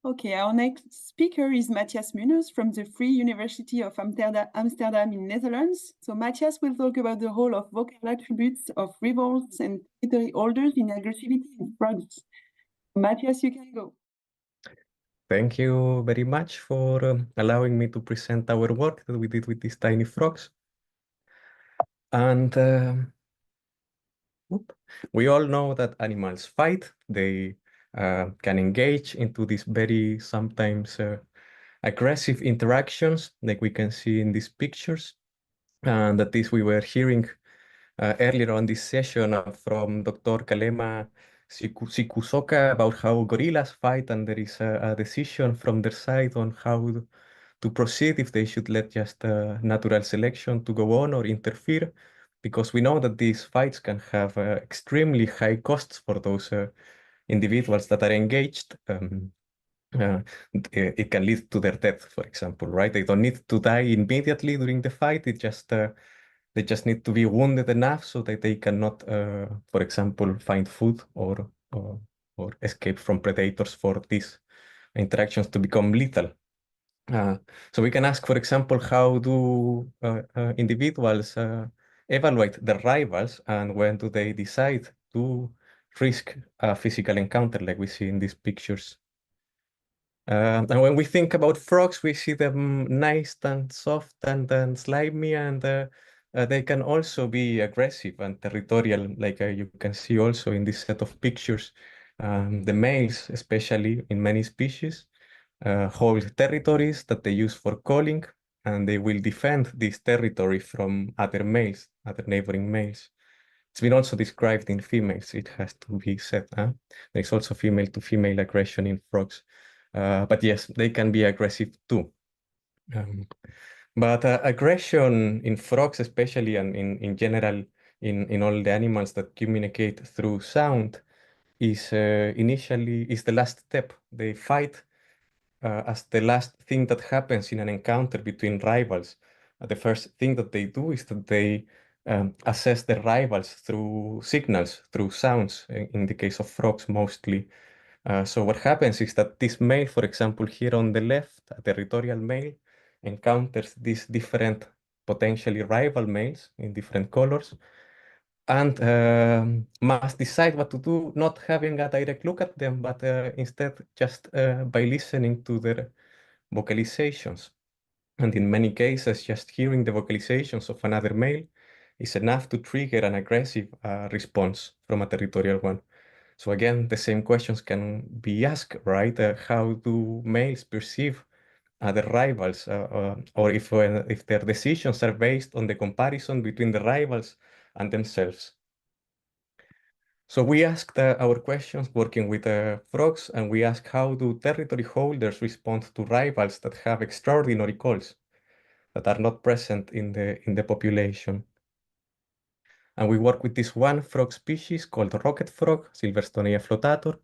Okay, our next speaker is Matías Muñoz from the Free University of Amsterdam in Netherlands. So Matías will talk about the role of vocal attributes of revolts and territory holders in aggressivity in frogs. Matías, you can go. Thank you very much for allowing me to present our work that we did with these tiny frogs. And we all know that animals fight. They can engage into these very sometimes aggressive interactions, like we can see in these pictures. And that this we were hearing earlier on this session from Dr. Kalema Sikusoka about how gorillas fight, and there is a decision from their side on how to proceed, if they should let just natural selection to go on or interfere, because we know that these fights can have extremely high costs for those individuals that are engaged. Uh, it can lead to their death, for example, right? They don't need to die immediately during the fight. They just need to be wounded enough so that they cannot, for example, find food or escape from predators for these interactions to become lethal. So we can ask, for example, how do individuals evaluate their rivals, and when do they decide to risk a physical encounter like we see in these pictures? And when we think about frogs, we see them nice and soft and slimy, and they can also be aggressive and territorial, like you can see also in this set of pictures. The males, especially in many species, hold territories that they use for calling, and they will defend this territory from other males, other neighboring males. It's been also described in females, it has to be said. There's also female-to-female aggression in frogs. But yes, they can be aggressive too. But aggression in frogs, especially, and in general, in all the animals that communicate through sound, is the last step. They fight as the last thing that happens in an encounter between rivals. The first thing that they do is that they assess their rivals through signals, through sounds, in the case of frogs mostly. So what happens is that this male, for example, here on the left, a territorial male, encounters these different potentially rival males in different colors, and must decide what to do, not having a direct look at them, but instead just by listening to their vocalizations. And in many cases, just hearing the vocalizations of another male is enough to trigger an aggressive response from a territorial one. So again, the same questions can be asked, right? How do males perceive other rivals, or if their decisions are based on the comparison between the rivals and themselves? So we asked our questions working with frogs, and we asked how do territory holders respond to rivals that have extraordinary calls that are not present in the population. And we work with this one frog species called rocket frog, Silverstoneia flotator.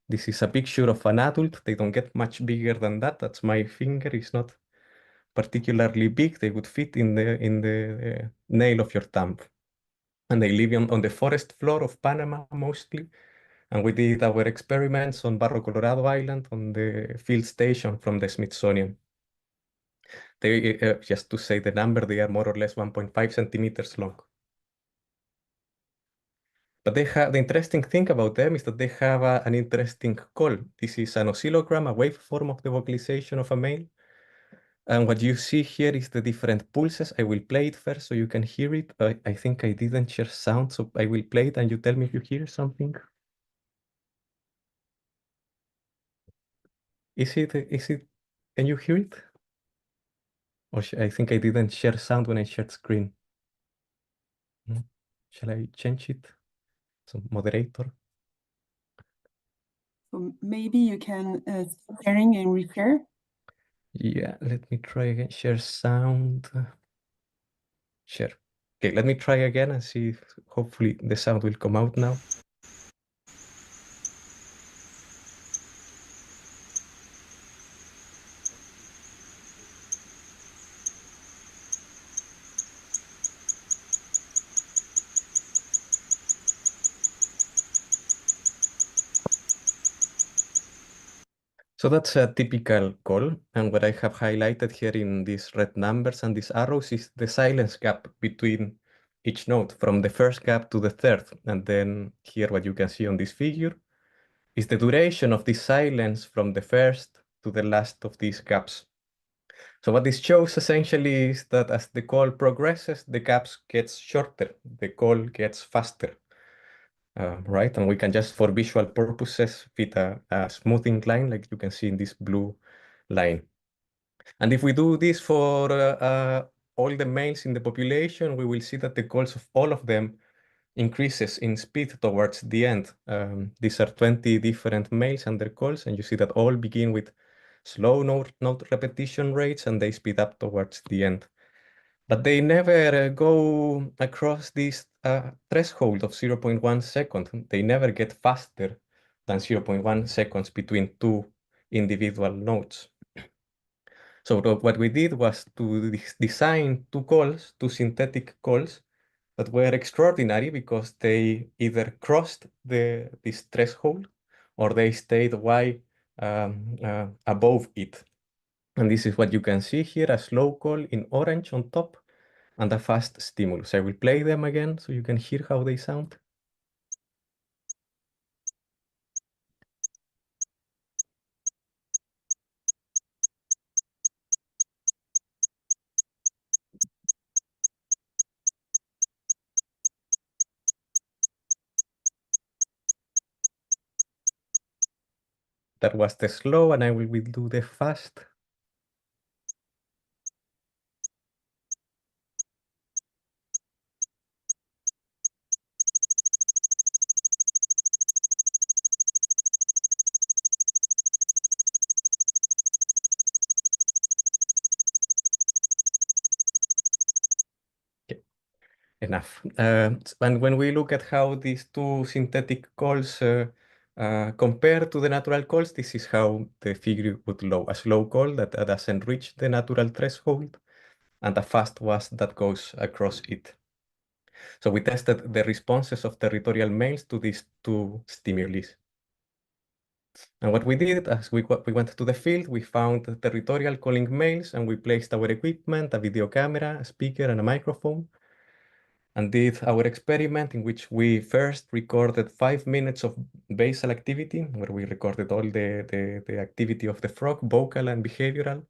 This is a picture of an adult. They don't get much bigger than that. That's my finger. It's not particularly big. They would fit in the nail of your thumb. And they live on the forest floor of Panama mostly. And we did our experiments on Barro Colorado Island on the field station from the Smithsonian. They, just to say the number, they are more or less 1.5 centimeters long. But they have, the interesting thing about them is that they have an interesting call. This is an oscillogram, a waveform of the vocalization of a male. And what you see here is the different pulses. I will play it first so you can hear it. I think I didn't share sound, so I will play it and you tell me if you hear something. Is it, can you hear it? Or I think I didn't share sound when I shared screen. Shall I change it? So moderator. So maybe you can stop sharing and reshare. Yeah, let me try again. Share sound. Share. Okay, let me try again and see if hopefully the sound will come out now. So that's a typical call. And what I have highlighted here in these red numbers and these arrows is the silence gap between each node, from the first gap to the third. And then here what you can see on this figure is the duration of this silence from the first to the last of these gaps. So what this shows essentially is that as the call progresses, the gaps gets shorter, the call gets faster, right? And we can just, for visual purposes, fit a smoothing line like you can see in this blue line. And if we do this for all the males in the population, we will see that the calls of all of them increases in speed towards the end. These are 20 different males and their calls, and you see that all begin with slow note repetition rates, and they speed up towards the end. But they never go across this threshold of 0.1 second. They never get faster than 0.1 seconds between two individual notes. So what we did was to design two synthetic calls that were extraordinary because they either crossed this threshold or they stayed way above it. And this is what you can see here, a slow call in orange on top and a fast stimulus. I will play them again so you can hear how they sound. That was the slow, and I will do the fast. Okay, enough. And when we look at how these two synthetic calls compare to the natural calls, this is how the figure would look. A slow call that doesn't reach the natural threshold, and a fast one that goes across it. So we tested the responses of territorial males to these two stimuli. And what we did, as we went to the field, we found territorial calling males, and we placed our equipment, a video camera, a speaker, and a microphone, and did our experiment in which we first recorded 5 minutes of basal activity, where we recorded all the activity of the frog, vocal and behavioral.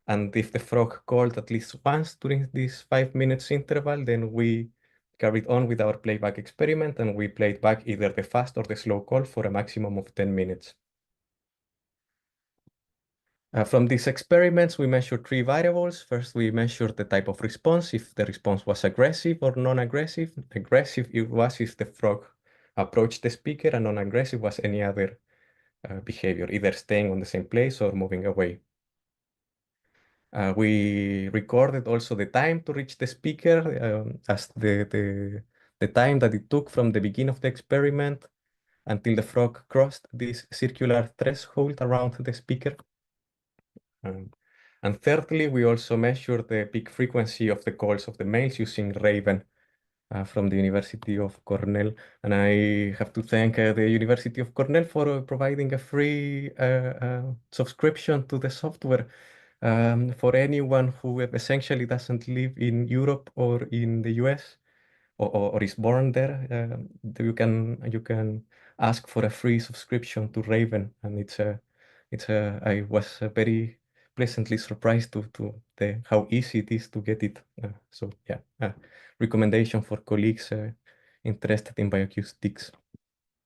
And if the frog called at least once during this 5 minutes interval, then we carried on with our playback experiment, and we played back either the fast or the slow call for a maximum of 10 minutes. From these experiments, we measured 3 variables. First, we measured the type of response, if the response was aggressive or non-aggressive. Aggressive it was if the frog approached the speaker, and non-aggressive was any other behavior, either staying on the same place or moving away. We recorded also the time to reach the speaker as the time that it took from the beginning of the experiment until the frog crossed this circular threshold around the speaker. And thirdly, we also measured the peak frequency of the calls of the males using Raven from the University of Cornell. And I have to thank the University of Cornell for providing a free subscription to the software for anyone who essentially doesn't live in Europe or in the US or is born there. You can ask for a free subscription to Raven, and I was very pleasantly surprised to how easy it is to get it. So yeah, recommendation for colleagues interested in bioacoustics.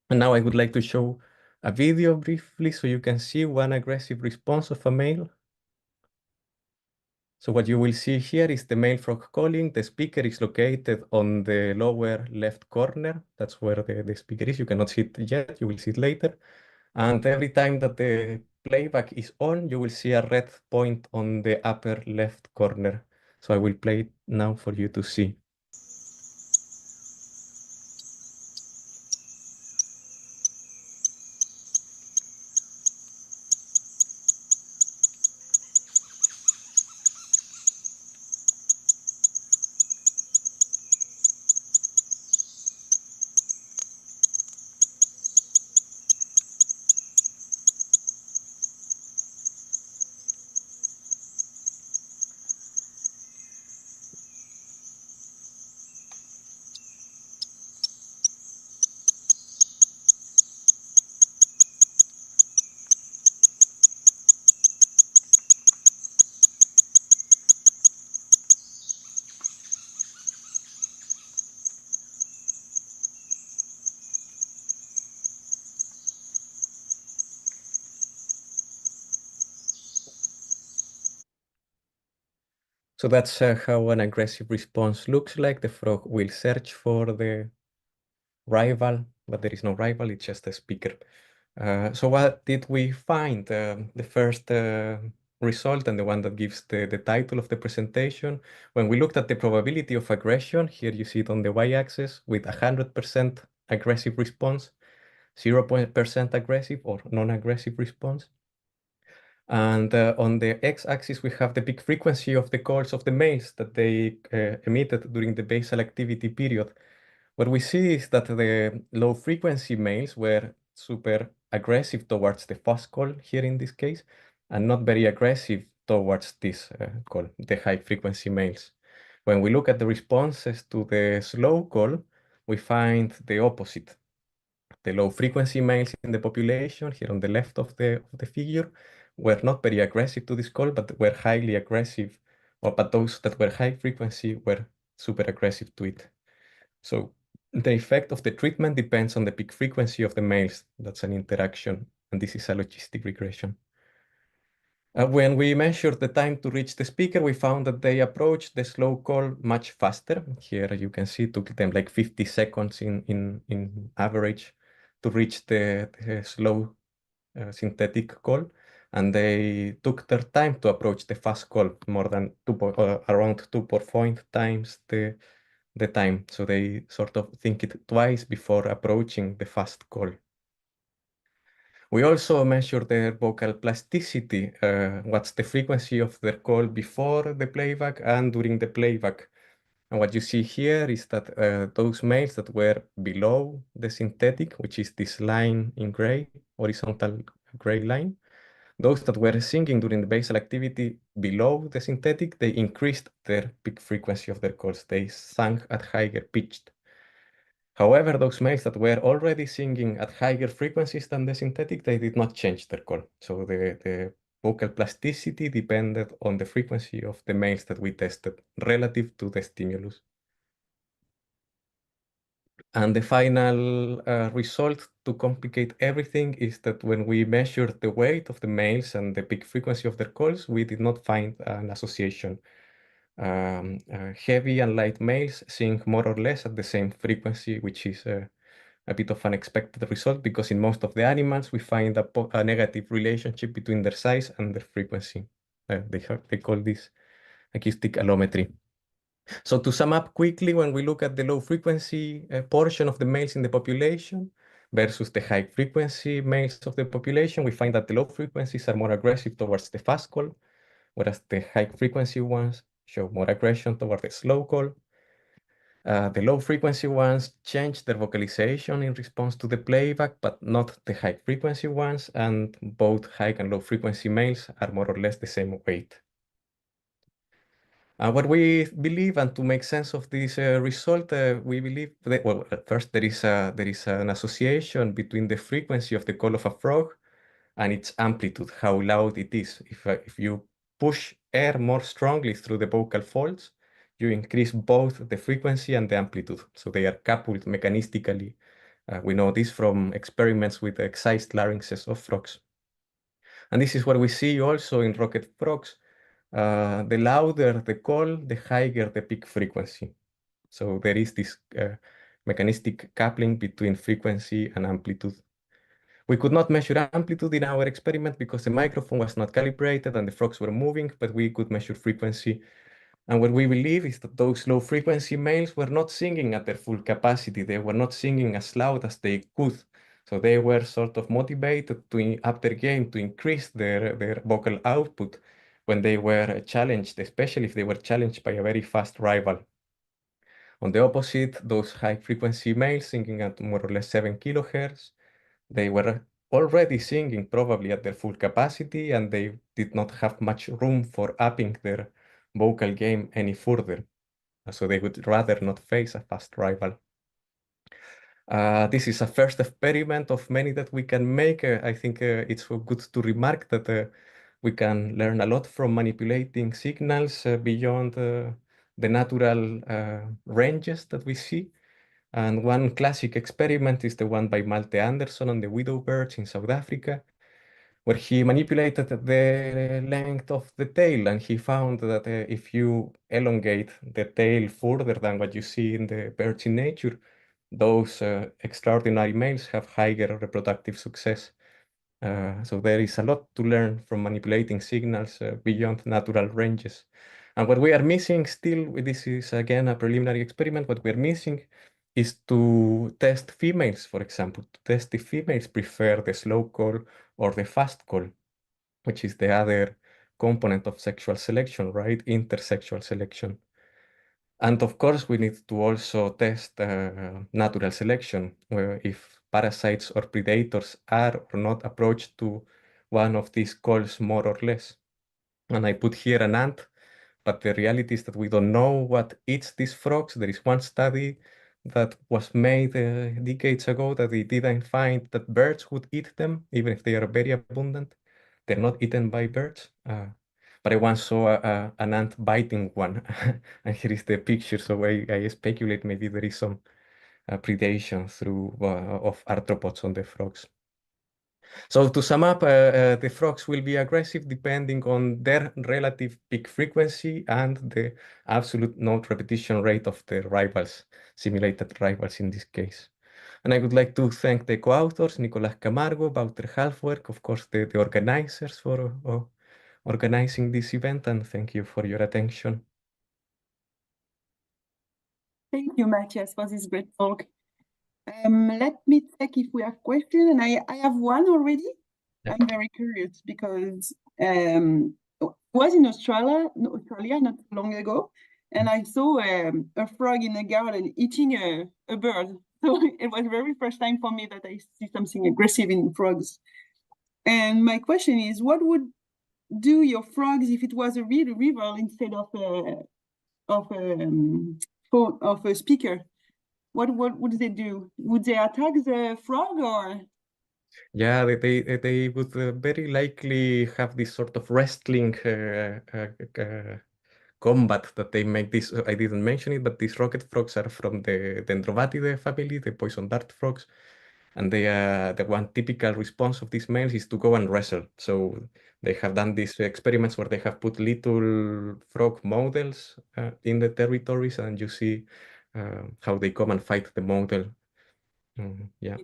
And now I would like to show a video briefly so you can see one aggressive response of a male. So what you will see here is the male frog calling. The speaker is located on the lower left corner. That's where the speaker is. You cannot see it yet, you will see it later. And every time that the playback is on, you will see a red point on the upper left corner. So I will play it now for you to see. So that's how an aggressive response looks like. The frog will search for the rival, but there is no rival, it's just a speaker. So what did we find? The first result, and the one that gives the title of the presentation, when we looked at the probability of aggression, here you see it on the y-axis with 100% aggressive response, 0% aggressive or non-aggressive response. And on the x-axis, we have the peak frequency of the calls of the males that they emitted during the basal activity period. What we see is that the low frequency males were super aggressive towards the fast call here in this case, and not very aggressive towards this call, the high frequency males. When we look at the responses to the slow call, we find the opposite. The low frequency males in the population, here on the left of the figure, were not very aggressive to this call, but were highly aggressive, but those that were high frequency were super aggressive to it. So the effect of the treatment depends on the peak frequency of the males. That's an interaction, and this is a logistic regression. When we measured the time to reach the speaker, we found that they approached the slow call much faster. Here you can see it took them like 50 seconds in average to reach the slow synthetic call. And they took their time to approach the fast call more than around 2.5 times the time. So they sort of think it twice before approaching the fast call. We also measure their vocal plasticity, what's the frequency of their call before the playback and during the playback. And what you see here is that those males that were below the synthetic, which is this line in gray, horizontal gray line, those that were singing during the basal activity below the synthetic, they increased their peak frequency of their calls. They sang at higher pitched. However, those males that were already singing at higher frequencies than the synthetic, they did not change their call. So the vocal plasticity depended on the frequency of the males that we tested relative to the stimulus. And the final result to complicate everything is that when we measured the weight of the males and the peak frequency of their calls, we did not find an association. Heavy and light males sing more or less at the same frequency, which is a bit of an unexpected result because in most of the animals we find a negative relationship between their size and their frequency. They call this acoustic allometry. So to sum up quickly, when we look at the low frequency portion of the males in the population versus the high frequency males of the population, we find that the low frequencies are more aggressive towards the fast call, whereas the high frequency ones show more aggression toward the slow call. The low frequency ones change their vocalization in response to the playback, but not the high frequency ones, and both high and low frequency males are more or less the same weight. What we believe, and to make sense of this result, we believe that, well, at first there is an association between the frequency of the call of a frog and its amplitude, how loud it is. If you push air more strongly through the vocal folds, you increase both the frequency and the amplitude. So they are coupled mechanistically. We know this from experiments with excised larynxes of frogs. And this is what we see also in rocket frogs. The louder the call, the higher the peak frequency. So there is this mechanistic coupling between frequency and amplitude. We could not measure amplitude in our experiment because the microphone was not calibrated and the frogs were moving, but we could measure frequency. And what we believe is that those low frequency males were not singing at their full capacity. They were not singing as loud as they could. So they were sort of motivated to up their game to increase their vocal output when they were challenged, especially if they were challenged by a very fast rival. On the opposite, those high frequency males singing at more or less 7 kilohertz, they were already singing probably at their full capacity and they did not have much room for upping their vocal game any further. So they would rather not face a fast rival. This is a first experiment of many that we can make. I think it's good to remark that we can learn a lot from manipulating signals beyond the natural ranges that we see. And one classic experiment is the one by Malte Andersson on the widow birds in South Africa, where he manipulated the length of the tail, and he found that if you elongate the tail further than what you see in the birds in nature, those extraordinary males have higher reproductive success. So there is a lot to learn from manipulating signals beyond natural ranges. And what we are missing still, this is again a preliminary experiment, what we're missing is to test females, for example, to test if females prefer the slow call or the fast call, which is the other component of sexual selection, right? Intersexual selection. And of course, we need to also test natural selection, where if parasites or predators are or not approached to one of these calls more or less. And I put here an ant, but the reality is that we don't know what eats these frogs. There is one study that was made decades ago that they didn't find that birds would eat them, even if they are very abundant. They're not eaten by birds. But I once saw an ant biting one, and here is the picture. So I speculate maybe there is some predation through of arthropods on the frogs. So to sum up, the frogs will be aggressive depending on their relative peak frequency and the absolute node repetition rate of the rivals, simulated rivals in this case. And I would like to thank the co-authors, Nicolás Camargo, Wouter Halfwerk, of course, the organizers for organizing this event, and thank you for your attention. Thank you, Matías, for this great talk. Let me check if we have questions, and I have one already. Yeah. I'm very curious because I was in Australia not too long ago, and I saw a frog in a garden eating a bird. So it was the very first time for me that I see something aggressive in frogs. And my question is, what would do your frogs if it was a real rival instead of a speaker? What would they do? Would they attack the frog or? Yeah, they would very likely have this sort of wrestling combat that they make this. I didn't mention it, but these rocket frogs are from the Dendrobatidae family, the poison dart frogs. And they, the one typical response of these males is to go and wrestle. So they have done these experiments where they have put little frog models in the territories, and you see how they come and fight the model. Yeah.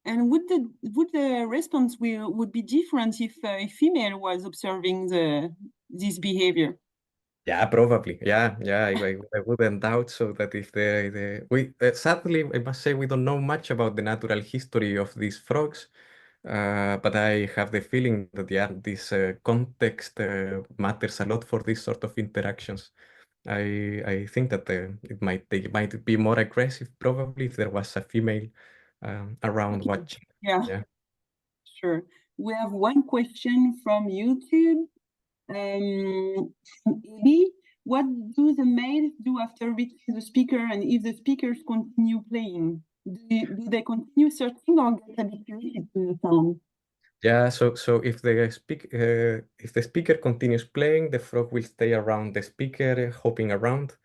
And would the response would be different if a female was observing this behavior? Yeah, probably. Yeah, I wouldn't doubt so that if we sadly I must say we don't know much about the natural history of these frogs, but I have the feeling that yeah, this context matters a lot for these sort of interactions. I think that they might be more aggressive probably if there was a female around watching. Yeah, Yeah. sure. We have one question from YouTube. Maybe, what do the males do after reaching the speaker, and if the speakers continue playing? Do they continue searching or get habituated to the sound? Yeah, so if the speaker continues playing, the frog will stay around the speaker, hopping around.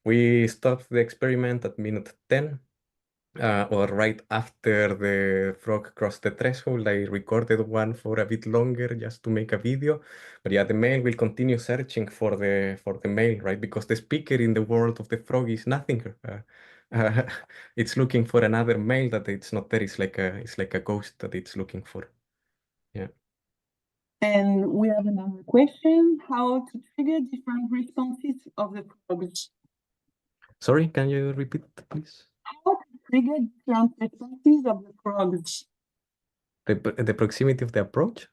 We stopped the experiment at minute 10, or right after the frog crossed the threshold. I recorded one for a bit longer just to make a video. But yeah, the male will continue searching for the male, right? Because the speaker in the world of the frog is nothing. It's looking for another male that it's not there. It's like a ghost that it's looking for. Yeah. And we have another question: how to trigger different responses of the frogs? Sorry, can you repeat, please? How to trigger different responses of the frogs? The proximity of the approach?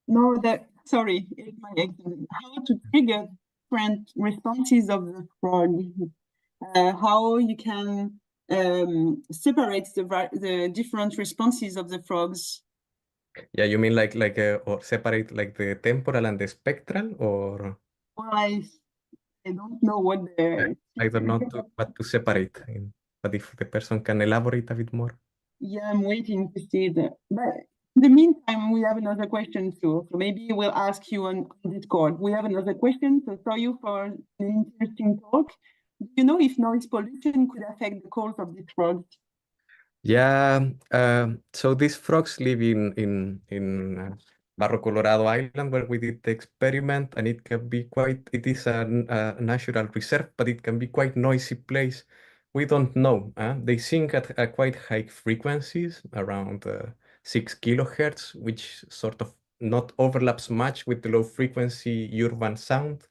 No, sorry, it's my accent. How to trigger different responses of the frog? How you can separate the different responses of the frogs? Yeah, you mean like or separate like the temporal and the spectral, or Well, I don't know what the I don't know what to separate. But if the person can elaborate a bit more. Yeah, I'm waiting to see the. But in the meantime, we have another question too. So maybe we'll ask you on Discord. We have another question. So thank you for an interesting talk. Do you know if noise pollution could affect the calls of these frogs? Yeah, so these frogs live in Barro Colorado Island, where we did the experiment, and it can be quite, it is a natural reserve, but it can be quite noisy place. We don't know. They sing at quite high frequencies, around 6 kilohertz, which sort of not overlaps much with the low frequency urban sound.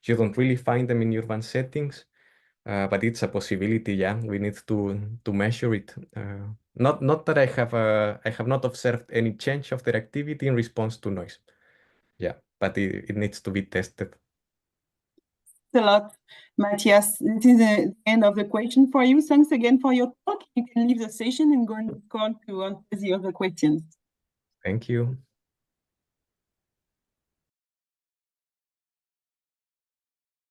You don't really find them in urban settings, but it's a possibility. Yeah, we need to measure it. Not that I have not observed any change of their activity in response to noise. Yeah, but it needs to be tested. A lot, Matías. This is the end of the question for you. Thanks again for your talk. You can leave the session and go on to answer the other questions. Thank you.